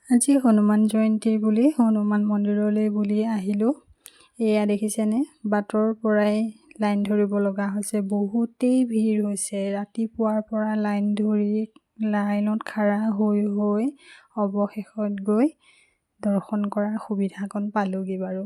আজি হনুমান জয়ন্তী বুলি হনুমান মন্দিৰলৈ বুলি আহিলোঁ। এয়া দেখিছেনে, বাটৰ পৰাই লাইন ধৰিব লগা হৈছে, বহুতেই ভিৰ হৈছে। ৰাতিপুৱাৰ পৰা লাইন ধৰি লাইনত খাৰা হৈ অৱশেষত গৈ দৰ্শন কৰাৰ সুবিধাকণ পালোঁগৈ বাৰু।